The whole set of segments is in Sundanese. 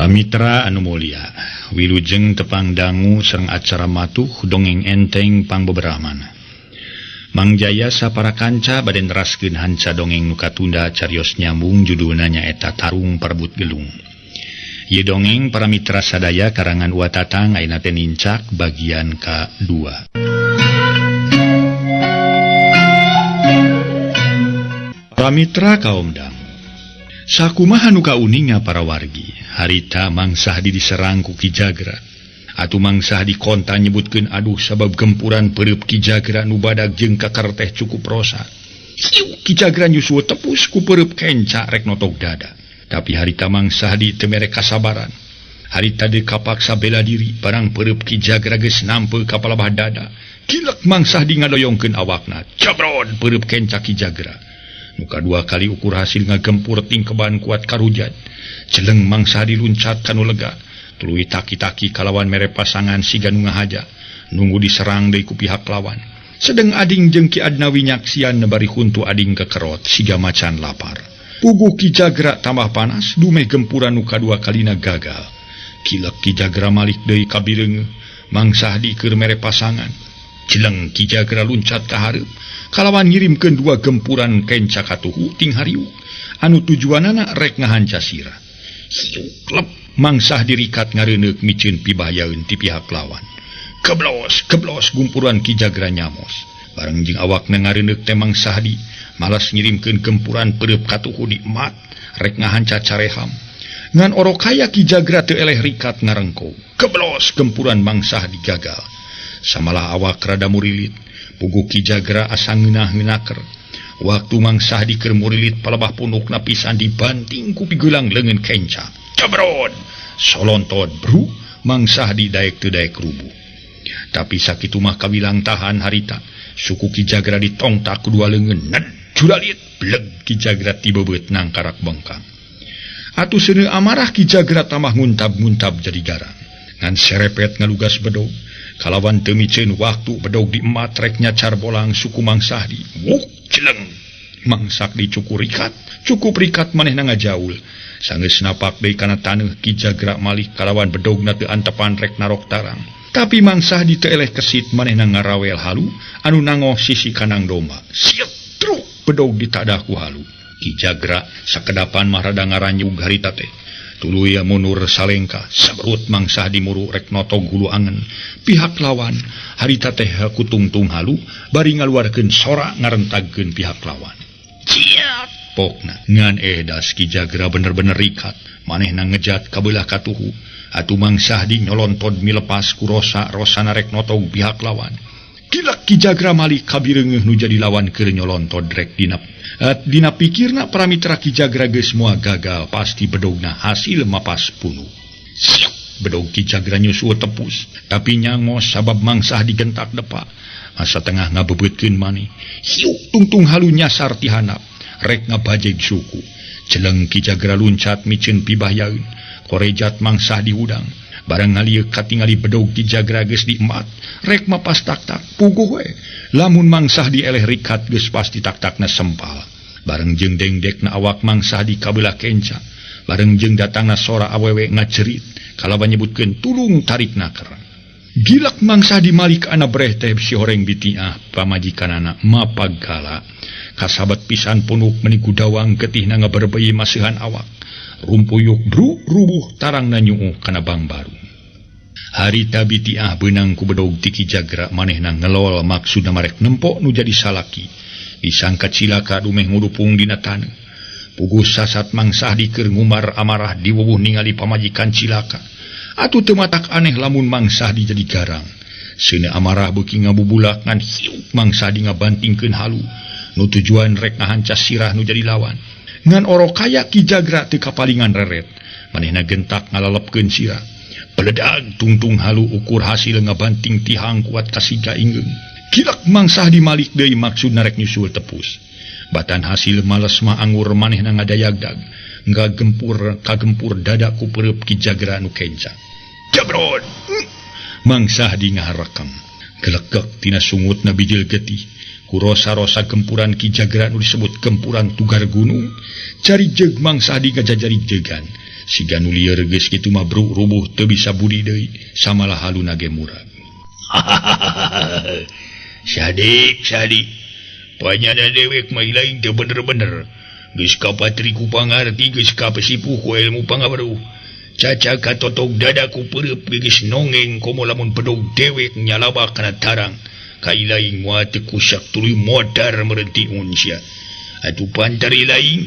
Mitra anu mulia, wilujeng tepang dangu sareng acara matuh dongeng enteng pangbeberamana. Mang Jaya sapara kanca bade neraskeun hanca dongeng nu katunda carios nyambung judulna nyaeta Tarung Perebut Gelung. Ieu dongeng para mitra sadaya karangan Watatang ayeuna teh nincak bagian ka-2. Para mitra kaum dangu, sakumaha nu kauninga para wargi, harita mangsah diserang ku Ki Jagra. Atuh mangsah dikonta nyebutkeun aduh sabab gempuran pereup Ki Jagra nu badag jeung kakar teh cukup rosa. Ki Jagra nyusul tepus ku pereup kenca rek notok dada. Tapi harita mangsah di teu mere kasabaran. Harita deui kapaksa bela diri barang pereup Ki Jagra geus nampeu ka palabah dada. Kilek mangsah di ngadoyongkeun awakna. Cabron pereup kenca Ki Jagra. Muka dua kali ukur hasil ngagempur tingkeban kuat karujat. Celeng mangsa diluncat kanu lega. Tuluy taki-taki kalawan mere pasangan siga nu ngahaja. Nunggu diserang deui ku pihak lawan. Sedeng ading jeung Ki Adnawi nyaksian nebari huntu ading kekerot siga macan lapar. Puguh Ki Jagra tambah panas dumeh gempuran nu kadua kalina gagal. Kilek Ki Jagra malik deui ka bireung mangsa di keur mere pasangan. Celeng Ki Jagra luncat ka hareup. Kalawan ngirimkeun dua gempuran kenca katuhu ting hariu anu tujuanana rek ngahanca sira. Hiu klep mangsah dirikat ngareuneup miceun pibayaeun ti pihak lawan. Keblos gumpuran Ki Jagra nyamos. Bareng jeung awakna ngareuneup teh mangsah di malas ngirimkeun gempuran pereup katuhu di emat rek ngahanca careham. Ngan orokaya Ki Jagra teu eleh rikat ngarengko. Keblos gempuran mangsah digagal. Samalah awak rada murilit. Puguh Ki Jagra asa ngeunah-ngeunaker. Waktu mangsah di keur murilit palebah pundukna pisan dibanting ku pigeulang leungeun kenca. Cabron! Solontod bru, mangsah di daek teu daek rubuh. Tapi sakitu mah kawilang tahan harita. Suku Ki Jagra ditongtak ku dua leungeun. Ned, juralit, bleg Ki Jagra ti beubeut nangkarak bengkang. Atuh seuneu amarah Ki Jagra tambah nguntab-nguntab jadi garang. Ngan serepet ngalugas bedog. Kalawan teu miceun waktu bedog di emat rek nyacar bolang suku mangsah di. Wuk celeng. Mangsak di cukup rikat manehna ngajaul. Sanggeus napak deui kana taneuh Ki Jagra malih kalawan bedogna teu antepan rek narok tarang. Tapi mangsah di teu eleh kesit manehna ngarawel halu anu nangoh sisi kanang domba. Siep truk bedog ditadah ku halu. Ki Jagra sakedapan mah rada ngaranyug harita teh. Tuluy munur salengka sabrut mangsah dimuru rek noto gulu angen pihak lawan harita teh kutungtung halu bari ngaluarkeun sora ngarentagkeun pihak lawan. Ciat pokna ngan edas Ki Jagra bener-bener rikat manehna ngejat ka beulah katuhu atuh mangsah di nyolontod milepas ku rosana rek noto pihak lawan. Kilak Ki Jagra malih kabireungeuh nu jadi lawan keur nyolontod rek dina pikirna para mitra Ki Jagra geus moal gagal pasti bedogna hasil mapas punu. Siap bedog Ki Jagra nyusul tepus tapi nyangos sabab mangsah digentak depa. Masa tengah ngabebeutkeun maneh. Hiu tungtung halu nyasar ti handap rek ngabajeg suku. Celeng Ki Jagra luncat miceun pibayaeun. Korejat mangsah di hudang. Barang ngalieu katingali bedog Ki Jagra geus diembat rek mapas tak-tak puguh we lamun mangsah di eleh rikat geus pasti tak-takna sempal. Bareng jeung dengdekna awak mangsah di kabelah kenca bareng jeung datangna sora awewe ngacerit kalawan nyebutkeun tulung tarikna kerang. Gilak mangsah di malik ana breh teh si horeng bitiah pamajikanana mapagala kasabat pisan punuk meniku dawang getihna ngaberbei masihan awak. Rumpuyuk bru rubuh tarangna nyuuh kana bang baru. Harita bitiah beunang ku bedog ti Ki Jagra manehna ngelol maksudna marek nempok nu jadi salaki. Disangka cilaka dumeh ngudupung dina taneuh. Puguh sasat mangsah di keur ngumar amarah di wuwuh ningali pamajikan cilaka. Atuh teu matak aneh lamun mangsah di jadi garang. Seuneu amarah beuki ngabubulak ngan hiup mangsah di ngabantingkeun halu. Nu tujuan rek ngahanca sirah nu jadi lawan. Ngan orokaya Ki Jagra teu kapalingan reret manehna gentak ngalalepkeun sirah. Peledag tungtung halu ukur hasil ngabanting tihang kuat kasiga ingeung. Kilak mangsah di malik deui maksudna rek nyusul tepus. Batan hasil males mah anggur manehna ngadayagdag kagempur dada ku pereup Ki Jagra nu kenca. Jabron! Mangsah di ngaharekeng gelegek tina sungutna bijil getih. Ku rosa-rosa gempuran Ki Jagra nu disebut gempuran tugar gunung. Cari jeg mangsa di ngajajari jegan. siga nu lieur geus kitu mah bruk rubuh teu bisa budi deui samalah haluna ge murag. Sadik panyana dewek mah lain teu bener-bener geus kapatri ku pangarti geus kapasipuh ku ilmu pangabaru caca katotok dadaku pereup geus nongeng komo lamun pedog dewek nyalabak kana tarang kai lain moal teu kusak tuluy modar merentiun sia atuh pantari lain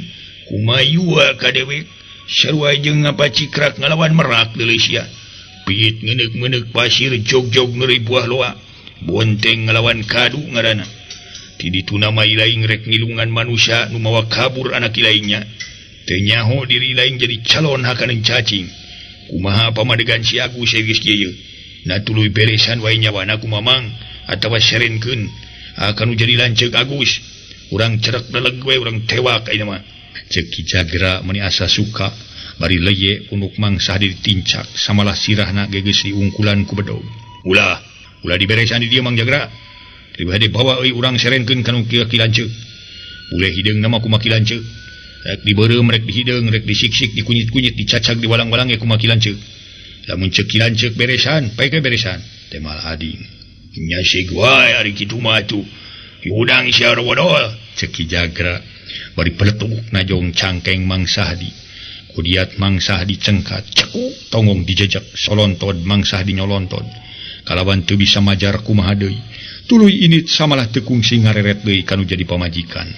kumayua ka dewek sarua jeung ngapacikrak ngalawan merak deuleu sia piit ngeneuk-ngeneuk pasir jog-jog neuri buah loa bonteng ngelawan kadu ngaranna ti ditu nama ilaing rek ngilungan manusia nu mawa kabur anak ilaingnya teu nyaho diri ilaing jadi calon hakaneun cacing kumaha pamadegan si Agus geus kieu na tuluy beresan wae nyawana ku mamang atawa serenkeun akanu jadi lanceuk Agus urang cerek deleg we urang tewak ayeuna mah ceuk Ki Jagra meni asa suka bari leye unuk mangsa ditincak samalah sirahna geus diungkulan ku bedog ulah diberesan di dieu Mang Jagra tibade bawa euy urang serenkeun kanu kieu Ki lanceuk boleh hideung nama kumaha Ki lanceuk rek dibeureum rek dihideung rek disiksik dikunyit-kunyit dicacag diwalang-walang ge kumaha Ki lanceuk lamun ceuk Ki lanceuk beresan pae ge beresan teh mal ading nya sig wae ari kitu mah atuh udang sia rodol ceuk Ki Jagra bari peletuk najong cangkeng Mang Sahdi kudiat Mang Sahdi cengkat cekuk tongong dijejak solontod Mang Sahdi nyolontod kalawan teu bisa majar kumaha deui tuluy init samalah teu kungsi ngareret deui kanu jadi pamajikan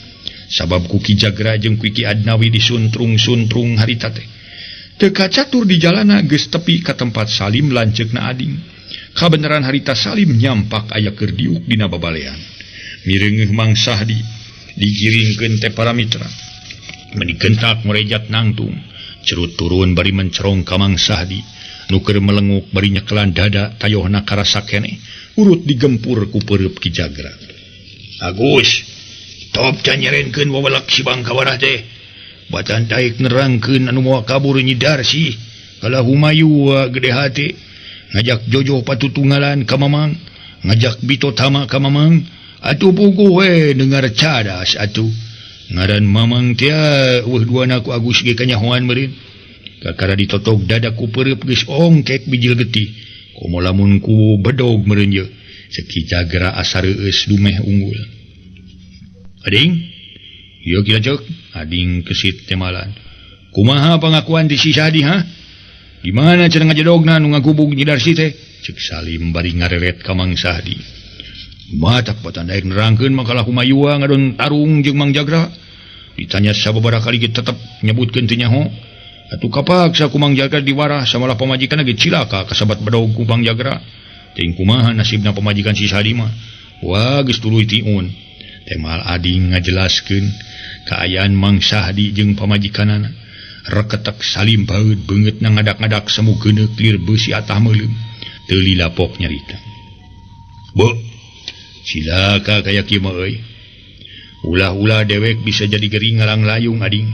sabab ku Ki Jagra jeung ku Ki Adnawi disuntrung-suntrung harita teh teu kacatur di jalana geus tepi ka tempat Salim lanceukna ading kabeneran harita Salim nyampak aya keur diuk dina babalean mireungeuh Mang Sahdi digiringkeun teh para mitra meni gentak merejat nangtung cerut turun bari mencerong ka Mang Sahdi nu keur melenguk bari nyekelan dada tayohna karasa keneh urut digempur ku pereup Ki Jagra. Agus top can nyerenkeun wawalak si Bangkawarah teh batan daek nerangkeun anu moal kabur Nyi Darsi kala Humayu gede hate ngajak Jojo patutunggalan ka Mamang ngajak Bito Tama ka Mamang atuh puguh we dengar cadas atuh ngaran Mamang teh weuh duana ku Agus ge kanyahoan meureun kakara ditotok dada ku pereup geus ongkek bijil getih komo lamun ku bedog meureun ye ceuk Ki Jagra asa reueus dumeh unggul ading ieu Ki lanceuk ading kesit temalan kumaha pangakuan di si Sahdi ha di mana cenah ngajedogna nu ngagubug Nyi Darsi teh ceuk Salim bari ngareret ka Mang Sahdi matak batan daek nerangkeun makalah Humayua ngadon tarung jeung Mang Jagra ditanya sababaraha kali ge tetep nyebutkeun teu nyaho atuh kapaksa ku Mang Jagra diwarah samalah pamajikanna ge cilaka kasabat bedog ku Mang Jagra teuing kumaha nasibna pamajikan si Sahdi mah wah geus tuluy tiun teh mal ading ngajelaskeun kaayaan Mang Sahdi jeung pamajikanana reketek Salim baeud beungeutna ngadak-ngadak semu geuneuk lir beusi atah meuleum teu lilapok nyarita bo cilaka kaya kieu mah euy ulah-ulah dewek bisa jadi gering ngalang layung ading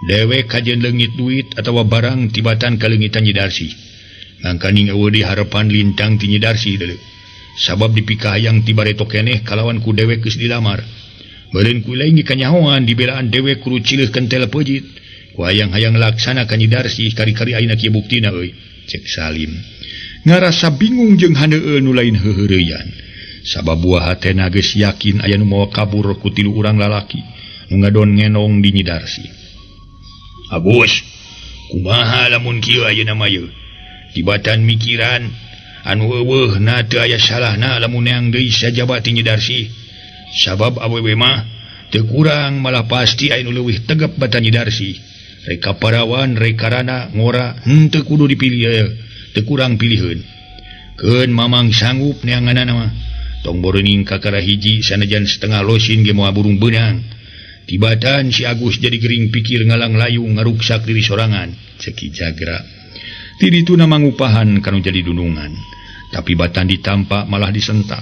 dewek kajen leungit duit atawa barang tibatan kaleungitan Nyi Darsi ngangkaning eueuh di harapan lintang ti Nyi Darsi deuleu sabab dipikah hayang tibareto keneh kalawan ku dewek geus dilamar meureun ku lain kanyahoan dibelaan dewek kudu cileuh kentel peujit ku hayang-hayang laksana ka Nyi Darsi kari-kari ayeuna kieu buktina euy cek Salim ngarasa bingung jeung handeueun nu lain heuheureuyan sabab buah hatena geus yakin aya nu moal kabur ku tilu urang lalaki nu ngadon ngenong di Nyi Darsi. Agus kumaha lamun kieu ayeuna mah ye tibatan mikiran anu eueuhna teu aya salahna lamun neang deui sajabat ti Nyi Darsi sabab awewe mah teu kurang malah pasti aya nu leuwih tegep batan Nyi Darsi rek kaparawan rek karana ngora henteu kudu dipilih teu kurang piliheun keun Mamang sanggup neanganana mah tong boreuning kakara hiji sanajan setengah losin ge moal burung beunang tibatan si Agus jadi gering pikir ngalang layung ngaruksak diri sorangan ceuk Ki Jagra ti ditu na mangupahan kanu jadi dunungan tapi batan ditampa malah disentak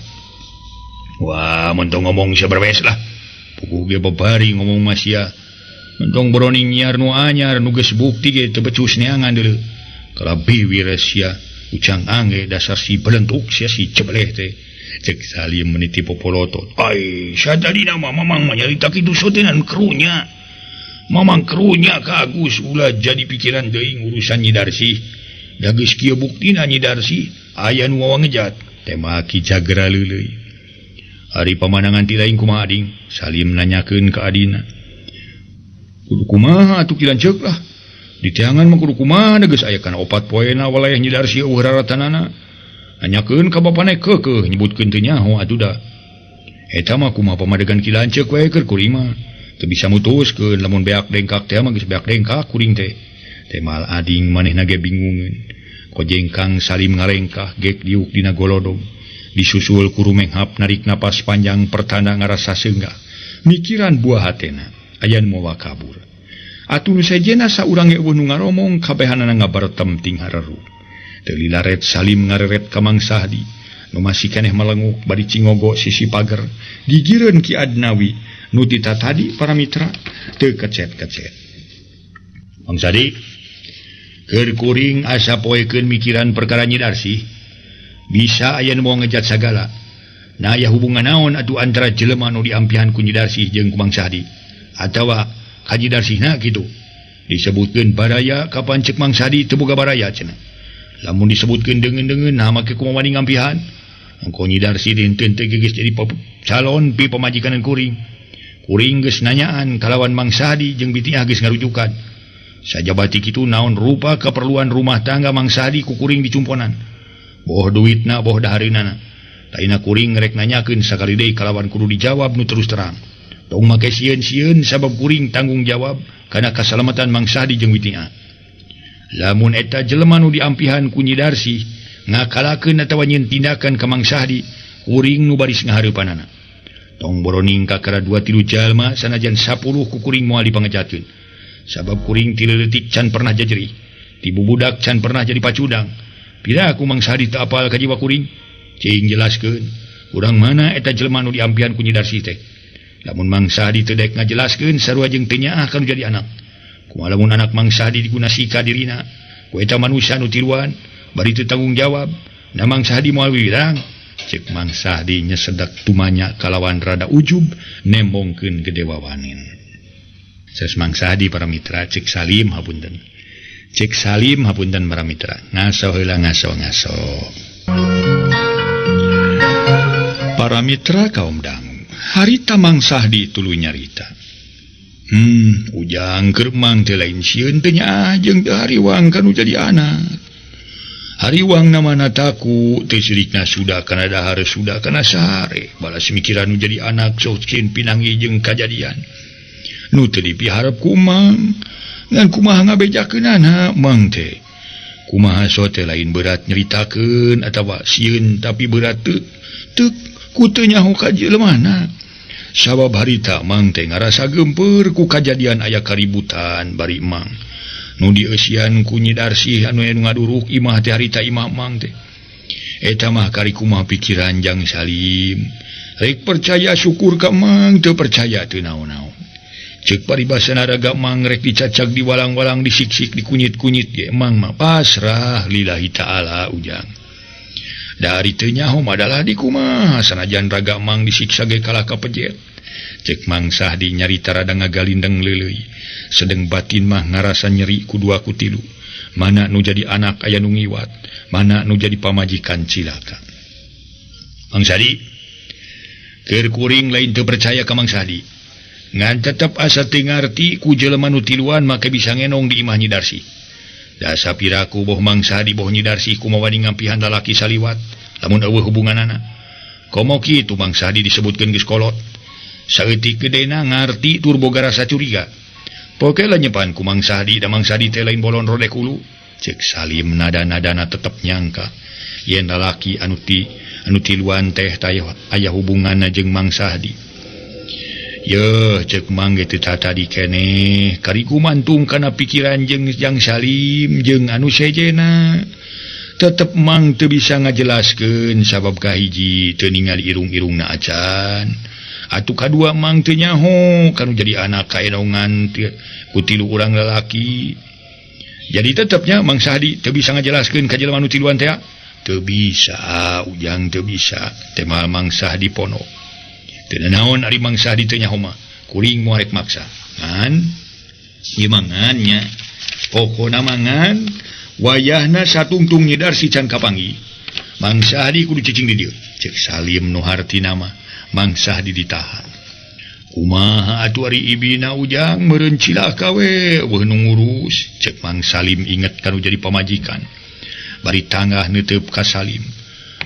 wah mentong ngomong saberbes lah puguh ge babari ngomong masia mentong beroning nyiar nu anyar nu geus bukti ge teu becus neangan deuleu kalabi wiresia ucang angge dasar si belentuk sia si cebleh teh cek Salim meniti popolotot ai sadalina Mamang nyarita kitu sotenan krunya Mamang kerunya ka Agus ulah jadi pikiran deui urusan Nyi Darsi. Da geus kieu buktina Nyi Darsi aya nu ngejat. Tema Ki Jagra leuleuy. Ari pamandangan ti lain kumaha ading, Salim nanyakeun ka adina. Kudu kumaha atuh Ki lanceuk lah. Di teangan mah kudu kumaha da geus aya kana 4 poena walayah Nyi Darsi eueuh raratanana. Nanyakeun ka bapana keukeuh nyebutkeun teu nyaho atuh da. Eta mah kumaha pamadegan Ki lanceuk wae keur kuring mah. Teu bisa mutuskeun lamun beak dengkak teh mah geus beak dengkak kuring teh. Teh mal ading manehna ge bingungeun. Kojengkang Salim ngalengkah gek diuk dina golodong. Disusul ku rumenghap narik napas panjang pertanda ngarasa seunggah. Mikiran buah hatena aya nu moal kabur. Atuh sajena saurang ge eueuh nu ngaromong kabehanana ngabaretem ting hareru. Teu lilaret Salim ngareret ka Mang Sahdi. Nu masih keneh melenguk bari cingogo sisi pager. Gigireun Ki Adnawi nu tita tadi para mitra teu kecet-kecet. Mang Sahdi, keur kuring asa poekeun mikiran perkara Nyi Darsi. Bisa aya nu moal ngejat sagala. Nah aya hubungan naon atuh antara jelema nu diampihan ku Nyi Darsi jeung ku Mang Sahdi? Atawa ka Nyi Darsina kitu? Disebutkeun baraya kapan cek Mang Sahdi teu boga baraya cenah. Lamun disebutkeun deungeun-deungeun nah make kumaha wani ngampihan? Engko Nyi Darsi dinten teh geus jadi calon pi pamajikanan kuring. Kuring geus nanyaan kalawan Mang Sahdi jeung Bitiah geus ngarujukan. Sajabati kitu naon rupa keperluan rumah tangga Mang Sahdi ku kuring dicumponan. Boh duitna boh dahareunana. Taina kuring rek nanyakeun sakali deui kalawan kudu dijawab nu terus terang. Tong make sieun-sieun sabab kuring tanggung jawab kana kasalamatan Mang Sahdi jeung Bitiah. Lamun eta jelema nu diampihan ku Nyi Darsi ngakalakeun atawa nyieun tindakan ka Mang Sahdi, kuring nu baris ngahareupanana. Tong boroning kakara 2-3 jalma sanajan 10 ku kuring moal dipangejatkeun. Sabab kuring ti leutik can pernah jajeri, ti bubudak can pernah jadi pacudang. Pira ku Mang Sahdi teu apal ka jiwa kuring? Cing jelaskeun, urang mana eta jelema nu diampihan ku Nyi Darsi teh. Lamun Mang Sahdi teu dek ngajelaskeun sarua jeung teu nyaah kanu jadi anak. Kumaha lamun anak Mang Sahdi digunasi ka dirina, ku eta manusia nu tiluan, bari teu tanggung jawab, na Mang Sahdi moal wirang. Cek Mang Sahdi nyesedak tumanya kalawan rada ujub nembongkeun gede wawanin. Ses Mang Sahdi para mitra cek Salim hapunten. Cek Salim hapunten para mitra. Ngaso heula ngaso. Para mitra kaum dangu. Harita Mang Sahdi tuluy nyarita. Ujang keur mang teh lain sieun teh nyaah jeung teu hariwang kanu jadi anak. Hariwang namana taku teh sirikna sudah kana dahar sudah kana sare. Balas mikiran nu jadi anak sok cin pinanggi jeung kajadian. Nu teu dipiharep ku Mang. Ngan kumaha ngabejakeunana Mang teh. Kumaha so teh lain berat nyeritakeun atawa sieun tapi berat teu ku teu nyaho ka jelemana. Sabab harita Mang teh ngarasa gempeur ku kajadian aya kaributan bari Mang. Nu dieusian ku Nyi Darsi anu ngaduruk imah teh harita imah Mang teh. Eta mah kari kumaha pikiran jang Salim. Rek percaya syukur ka Mang, teu percaya teu naon-naon. Cek paribasana raga Mang rek dicacak diwalang-walang disiksik dikunyit-kunyit ge Mang mah pasrah lillahi taala ujang. Dari teu nyaho madalah dikumaha sanajan raga Mang disiksa ge kalah kapejet. Cek Mang Sahdi nyarita rada ngagalindeng leuleuy. Sedeng batin mah ngarasa nyeri ku 2 ku 3. Mana nu jadi anak aya nu ngiwat, mana nu jadi pamajikan cilaka. Mang Sahdi, keur kuring lain teu percaya ka Mang Sahdi. Ngan tetep asa teu ngarti ku jelema nu tiluan make bisa ngenong di imah Nyi Darsi. Da sapiraku boh Mang Sahdi boh Nyi Darsi kumaha wani ngampihan lalaki saliwat lamun eueuh hubunganana. Komo kitu Mang Sahdi disebutkeun geus kolot. Saeutik gedena ngarti tur boga rasa curiga. Poke lah nyepan ku Mang Sahdi da Mang Sahdi teh lain bolon rodek ulu. Cek Salim nada-nadana tetep nyangka yen lalaki anu tiluan teh aya hubunganna jeung Mang Sahdi. Yeuh cek Mang ge teu tadi keneh kari kumantung kana pikiran jeung Salim jeung anu sejena. Tetep Mang teu bisa ngajelaskeun sabab kahiji teu ningali irung-irungna acan. Atuh kadua Mang teu nyaho kanu jadi anak kaenongan ku 3 urang lalaki. Jadi tetepnya Mang Sahdi teu bisa ngajelaskeun ka jelema nu tiluan teh. Teu bisa ujang teu bisa. Teh Mang Sahdi pono. Teu naon ari Mang Sahdi teu nyaho mah. Kuring moal rek maksa. Ngan Gimangannya pokona mangan wayahna satungtung nyedar si can kapangi Mang Sahdi kudu cicing di dieu cek Salim nu harti nama Mang Sahdi ditahan kumaha atuh ari ibina ujang meureun cilaka we nu ngurus cek Mang Salim inget kanu jadi pamajikan bari tanggah neuteup ka Salim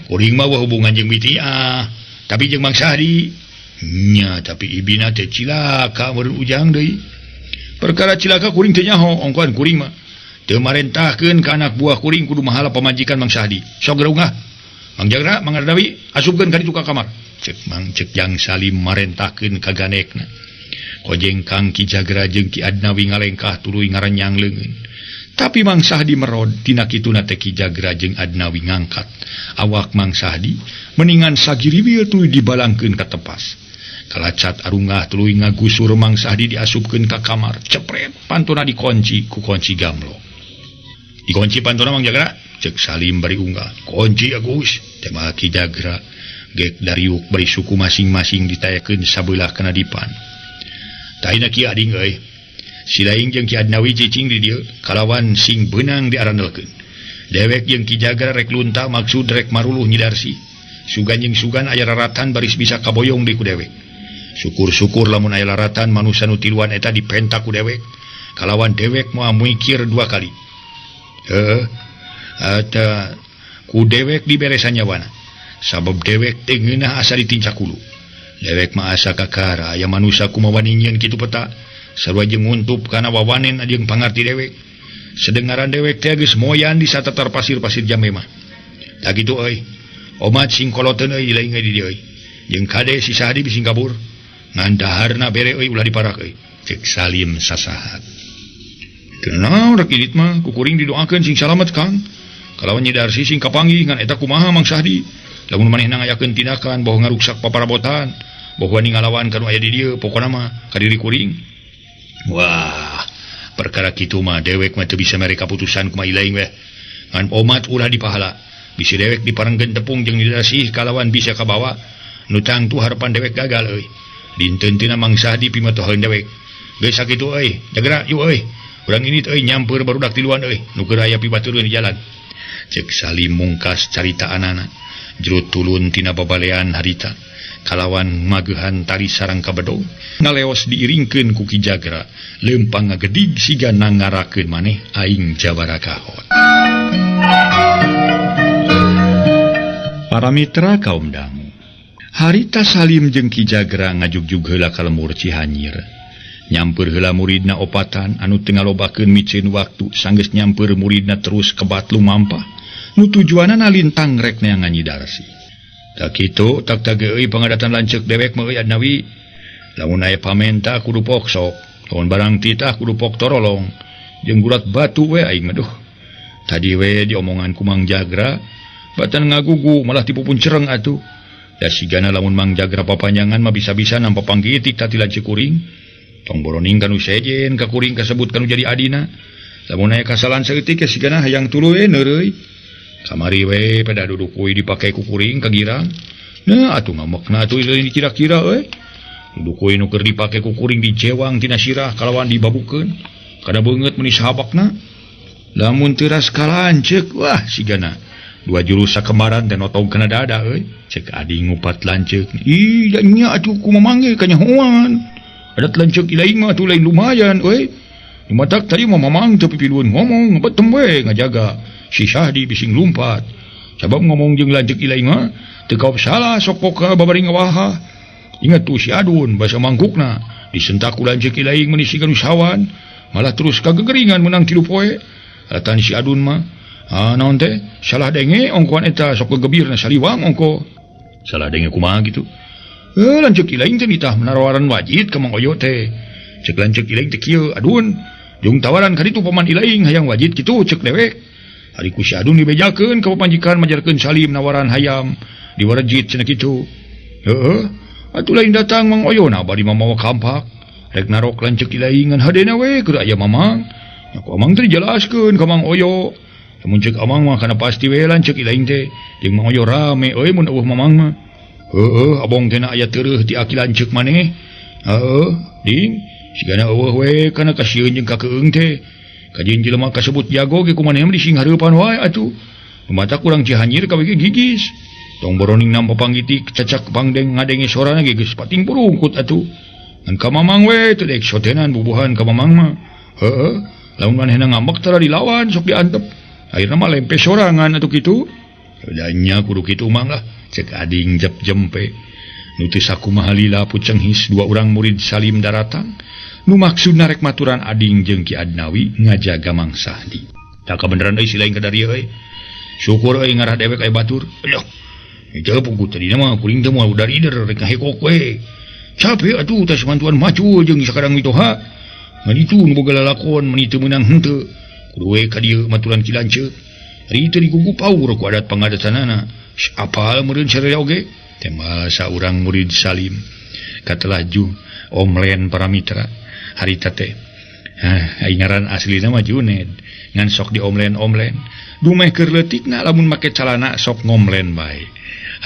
kuring mah hubungan jeung Bitiah tapi jeung Mang Sahdi nya tapi ibina teh cilaka meureun ujang deui perkara cilaka kuring teh nyaho ongkoan kuring mah teu marentahkeun ka anak buah kuring kudu mahala pamajikan Mang Sahdi sok geunggah Mang Jagra Mang Ardawi asupkeun ka ditu ka kamar cek Jang Salim marentahkeun ka ganekna kojeng Kang Ki Jagra jeung Ki Adnawi ngalengkah tuluy ngarenyang leungeun tapi Mang Sahdi merod tina kituna teh Ki Jagra jeung Adnawi ngangkat awak Mang Sahdi meningan sagiriwil tuluy dibalangkeun ka tepas kalacat arungah tuluy ngagusur Mang Sahdi diasupkeun ka kamar cepret pantona dikunci ku kunci gamlo dikunci pantona Mang Jagra cek Salim bari unggah kunci Agus tema Ki Jagra gek dariuk bari suku masing-masing ditayakeun sabelah kana dipan taina Ki Ading euy si laing jeung Ki Adnawi cicing di dieu kalawan sing beunang diarandelkeun dewek jeung Ki Jagra rek lunta maksud rek maruluh nyidarsi sugan jeung sugan aya raratan baris bisa kaboyong di ku dewek syukur-syukur lamun aya laratan manusia nu tiluan eta dipentak ku dewek kalawan dewek moal mikir dua kali eta ku dewek diberesan nyawana sabab dewek teh ngeunah asa ditincak hulu dewek mah asa kakara aya manusia kumaha ningieun kitu peta sarua jeung nguntup kana wawanen jeung pangarti dewek sedengaran dewek teh geus moyan di satatar pasir-pasir Jambe mah da kitu euy omat sing koloteun euy laing di dieu euy jeung kade si Sahdi bising kabur ngan daharna bere euy ulah diparak euy cek Salim sasahat kenal rek idit mah kukuring didoakeun sing salamet Kang kalawan nyidar si sing kapanggih ngan eta kumaha Mang Sahdi lamun manehna ngayakeun tindakan boh ngaruksak paparabotan boh wani ngalawan kanu aya di dieu pokona mah ka diri kuring wah perkara kitu mah dewek mah teu bisa mere kaputusan kumaha ilaing weh ngan omat ulah dipahala bisi dewek diparengkeun tepung jeung didasih kalawan bisa kabawa nu tangtu harapan dewek gagal euy dinten tina Mang Sahdi pimatoheun dewek geus sakitu euy Jagra yuk euy urang ini euy nyamper barudak tiluan euy nu keur aya pibaturkeun di jalan cek Salim mungkas carita anana jerut tulun tina babalean harita kalawan mageuhan tari sareng kabedog ngaleos diiringkeun ku Ki Jagra leumpang ngagedig siga nangarakeun maneh aing jabarakahon. Para mitra kaum dangu harita Salim jeung Ki Jagra ngajugjug heula ka lemur Cihanyir nyamper heula muridna opatan anu teu ngalobakeun micieun waktu sanggeus nyamper muridna terus kebat lumampah nu tujuanna lintang rek neangan nyidarsi tak kitu tak euy pangadatan lanceuk dewek mah euy Adnawi lamun aya pamenta kudu poksok lamun barang titah kudu pok torolong jeung gurat batu we aing mah duh tadi we diomongan ku Mang Jagra batan ngagugu malah tipupun cereng atuh da sigana lamun Mang Jagra papanjangan mah bisa-bisa nampa panggitik tati lanceuk kuring tong boroning kanu sejen ka kuring kasebut kanu jadi adina lamun aya kasalahan saeutik sigana hayang tuluy neureuy kamari we pada duduk kuy dipake ku kuring ka girang nah atuh ngamokna atuh lain dikira-kira euy duduk kuy nu keur dipake ku kuring dijewang tina sirah kalawan dibabukeun kada beungeut meuni sahabakna lamun teu ras kalanceuk wah sigana dua jurus sakembaran teh notong kana dada euy cek ading ngupat lanceuk ih nya atuh kumaha mangge kanyahoan adat lanceuk ilaing mah atuh lain lumayan euy matak tadi mah mamang teu pipilueun ngomong betem we ngajaga si Sahdi bising lumpat sabab ngomong jeung lanceuk ilaing mah teu kaop salah sok poka babari ngawaha ingat tuh si Adun basa mangkukna disentak ku lanceuk ilaing meuni siga nu sawan malah terus kagegeringan menang 3 poe atan si Adun mah naon teh salah denge ongkoan eta sok gegebirna saliwang ongko salah denge kumaha gitu lanceuk ilaing teh ditah menawaran wajib ka Mang Oyo teh cek lanceuk ilaing teh kieu Adun jeung tawaran ka ditu paman ilaing hayang wajib kitu cek dewek hari ku si Adun dibejakeun ka papanjikan majarkeun Salim nawaran hayam diwarejit cenah kitu heueuh atuh lain datang Mang Oyo na bari mamawa kampak rek narok lanceuk ilaing ngan hadena we keur aya mamang nya ku amang teh dijelaskeun ka Mang Oyo mun ceuk amang mah kana pasti we lanceuk ilaing teh jeung Mang Oyo rame euy mun eueuh mamang mah heueuh abong teh na aya teueuh ti aki lanceuk maneh heueuh ding sigana eueuh we kana kasieun jeung kakeung teh kajieun jelema kasebut jago ge kumaneh di sing hareupan wae atuh mata kurang cihanyir ka we gigis tong boroning nam papanggitik cacak pangdeng ngadenge sorana ge geus pating purungkut atuh ngan ka mamang we teu dek sotenan bubuhan ka mamang mah heueuh lamun manehna ngambek tara dilawan sok diantep akhirna mah lempe sorangan atuh kitu udahnya kudu kitu manglah cek ading jep-jempe nu teu sakumaha lila pucenghis dua urang murid Salim daratang nu maksudna rek maturan ading jeung Ki Adnawi ngajaga Mang Sahdi tak kabeneran euy si lain kadari euy syukur euy ngarah dewek aya batur aduh eta pugu tadi mah kuring teh moal udari der rek ngahekok we capek atuh teh samantuan maju jeung sakadang mitoha ngan itu nu boga lalakon mun teu meunang henteu kudu we ka dieu maturan Ki Lanceuk ari teu digugu paur ku adat pangadatanana apal meureun sarea oge tema saurang murid Salim katalaju Omlen para mitra harita teh ngaran aslina mah Juned ngan sok di omlen dumeh keur leutikna lamun make calana sok ngomlen bae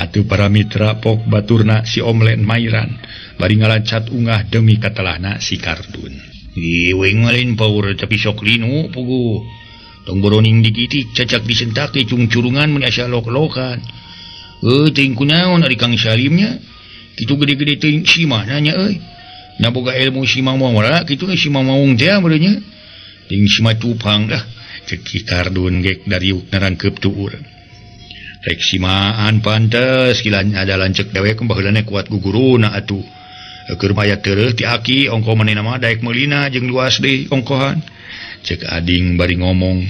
atuh para mitra pok baturna si Omlen mairan bari ngalancat ungah demi katelahna si Kardun weng malin paur tapi sok linu pugu tong boroning digitik cacak disentake cung curungan mun asa lok-lokan teuing kunaon ari Kang Salimnya kitu gede-gede teuing si mana nya euy nya boga ilmu si Mamong kitu si Mamong teh meureun nya teuing si Matupang dah cek Ki Kardun gek dari narangkeup tuur rek si maan pantes kilan ada lanceuk dewek baheulana kuat guguruna atuh keur maya teureus ti aki ongko manehna mah daek meulina jeung luas deui ongkohan cek ading bari ngomong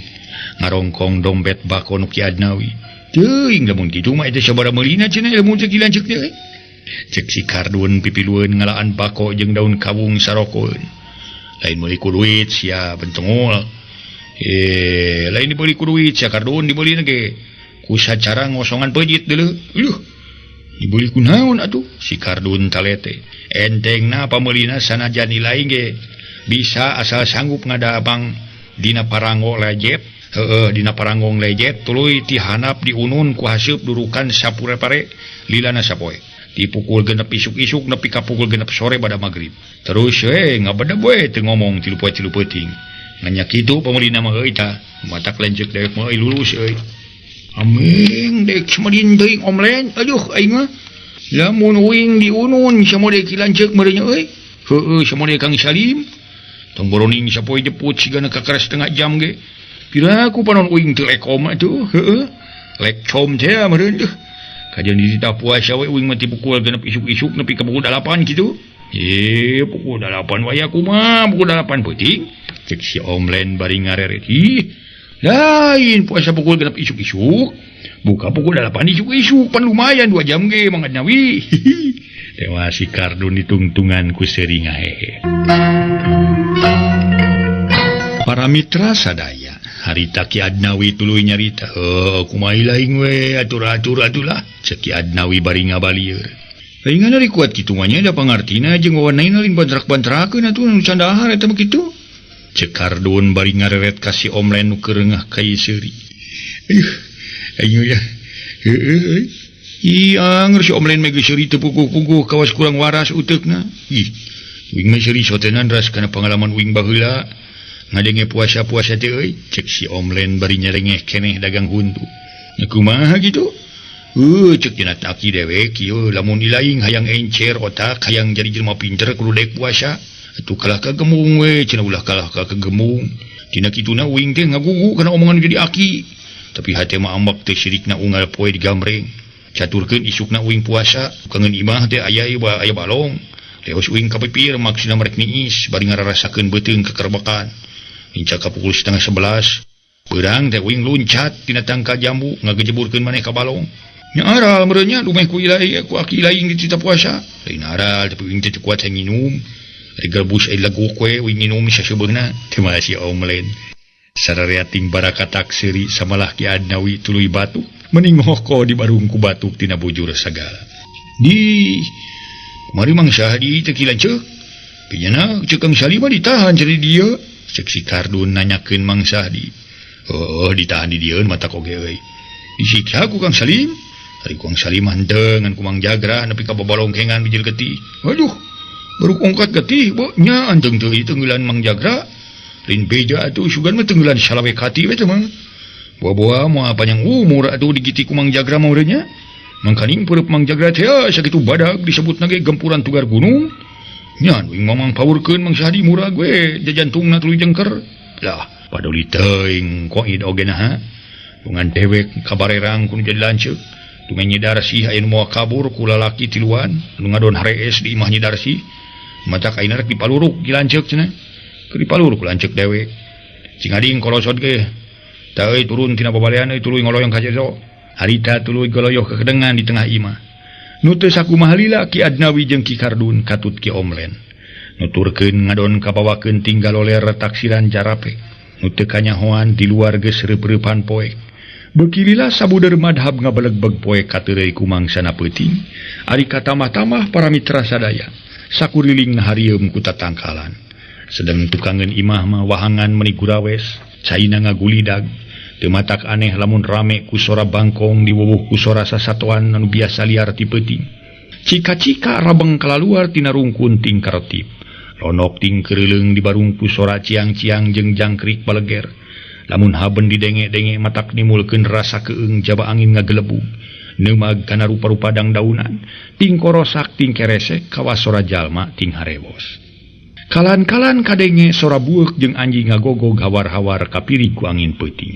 ngarongkong dompet bako nu Ki Adnawi teuing lamun kitu mah eta sabaraha meulina cenah ilmu teh Ki Lanceuk teh cek si Kardun pipilueun ngalaan bako jeung daun kawung sarokoeun lain meuli ku duit sia bentengol lain dibeli ku duit sia Kardun dibeli ge ku sacara ngosongan peujit deuleu dibeli ku naon atuh si Kardun talete entengna pameulina sanajan nilai ge bisa asal sanggup ngadaabang dina parango lejet dina parangong lejet tuluy ti hanap diunun ku haseup durukan sapurepare lilana sapoe ti pukul 6 isuk-isuk nepi ka pukul 6 sore pada magrib terus ngabadab we teu ngomong tilu poe tilu peuting nanya kitu pameulina mah euy tah matak Lanceuk dewek mah lulus euy aming dek semadin teuing Omlen aduh aing mah lamun uing diunun samode Ki Lanceuk meureun euy heueuh samode Kang Salim tong boroning sapoe jeput sigana kakaras setengah jam ge piraku panon uing teu lekom atuh heueuh lekom teh meureun teh kajian disita puasa we uing mah ti pukul 6 isuk-isuk nepi ka pukul 8 kitu pukul 8 waya kumaha pukul 8 peuting cek si Omlen bari ngareret lain puasa pukul 6 isuk-isuk buka pukul 8 isuk-isuk pan lumayan 2 jam ge Mang Adnawi tewa si Kardun ditungtungan ku seuri ngahehe para mitra sadaya harita Ki Adnawi tuluy nyarita kumaha laing we atur-atur atulah cek Ki Adnawi bari ngabalieur laingan ari kuat kitu mah nya da pangartina jeung wawanana lain bantrak-bantrakeun atuh nu candahar eta mah kitu cek Kardun bari ngareret ka si Omlen nu keurengah ka ieu seuri ayo ya heueuh iya ngeur si Omlen mah geus seuri teu puguh-puguh kawas kurang waras uteukna uing mah seuri sotenan ras kana pangalaman uing baheula ngadenge puasa-puasa teh euy cek si Omlen bari nyarengeh keneh dagang huntu nya kumaha kitu cek cenah taki dewek ieu lamun ilaing hayang encer otak hayang jadi jelema pinter kudu daek puasa atuh kalah ka gemung we cenah ulah kalah ka gemung tina kituna uing teh ngagugu kana omongan jadi aki tapi hate mah ambak teh sirikna unggal poe digambreng caturkeun isukna uing puasa kangen imah teh aya balong leos uing kapipir maksudna merek niis bari ngararasakeun beuteung kekerbakan Inca ka pukul 10:30 perang teh uing luncat tina tangka jambu ngagejeburkeun maneh ka balong nya aral meureun nya dumeh ku ilai ku aki ilaing di cita puasa lain aral tapi uing teh kuat nginum ari garbus ai lagu kue uing nginum sasebeuna teh mah si Omlen sarareating barakatak seuri samalah Ki Adnawi tuluy batu mending hoko di barung ku batuk tina bujur sagala di mari Mang Sahdi teh Ki Lanceuk pinyana ceuk Kang Salim ditahan jadi dia cek si Kardun nanyakeun Mang Sahdi ditahan di dieun mata koge euy disiksa ku Kang Salim ari Kang Salim henteu ngan ku Mang Jagra nepi ka babalongkengan bijil getih aduh baru ongkat getih nya anteng teuing tenggelan Mang Jagra lin beja atuh sugan mah tenggelan salawe kati we teh mah buah-buah moal panjang umur atuh digiti ku Mang Jagra mah urenya mangkaning peureuk Mang Jagra teh sakitu badag disebutna ge gempuran tugar gunung nya uing mamang paurkeun Mang Sahdi murag we jajantungna tuluy jengker lah paduli teuing koid ogena ha bungan dewek kabarerang kun jadi lanceuk tumen Nyi Darsi aya nu moal kabur ku lalaki tiluan nu ngadon harees di imah Nyi Darsi matak ayeuna rek dipaluruk di lanceuk cenah keur dipaluruk lanceuk dewe cing ading kolosot ge tah euy turun tina babalean euy tuluy ngoloyong ka jezo harita tuluy goloyoh ke kedengan di tengah imah nu teu sakumaha lila Ki Adnawi jeung Ki Kardun katut Ki Omlen nuturkeun ngadon kabawakeun tinggal oleh retaksiran jarape nu teu kanyahoan di luar geus reup-reupan poek beuki lila sabuder madhab ngabelegbeg poek kateureuy ku mangsana peuting ari katamah-tamah para mitra sadaya sakuriling ngaharieum ku tatangkalan sedeng tukangeun imah mah wahangan meuni gurawes caina ngagulidag teu matak aneh lamun rame ku sora bangkong diwuwuh ku sora sasatoan anu biasa liar ti peuting cika-cika rabeng kalaluar tina rungkun ting karetip lonok ting keureuleung dibarung ku sora ciang-ciang jeung jangkrik baleger lamun haben didenge-denge matak nimulkeun rasa keung jaba angin ngagelebug neumag kana rupa-rupa dangdaunan ting korosak ting keresek kawas sora jalma ting harewos kalan-kalan kadenge sora bueuk jeung anjing ngagogog hawar-hawar kapirig ku angin peuting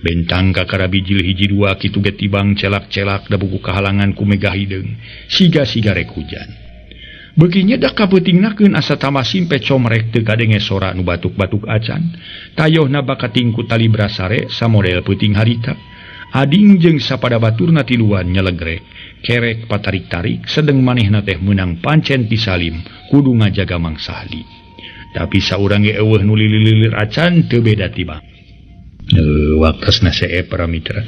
bentang kakara bijil hiji dua kitu ge tibang celak-celak da buku kahalangan ku megah hideung siga-siga rek hujan beuki nyedak ka peutingnakeun asa tamah simpe comrek teu kadenge sora nu batuk-batuk acan tayohna bakating ku tali brasare samodel peuting harita ading jeung sapada baturna tiluan nyelegrek kerek patarik-tarik sedeng manehna teh meunang pancen ti Salim kudu ngajaga Mang Sahdi tapi saurang ge eueuh nu lilir acan teu beda tibang waktosna sae para mitra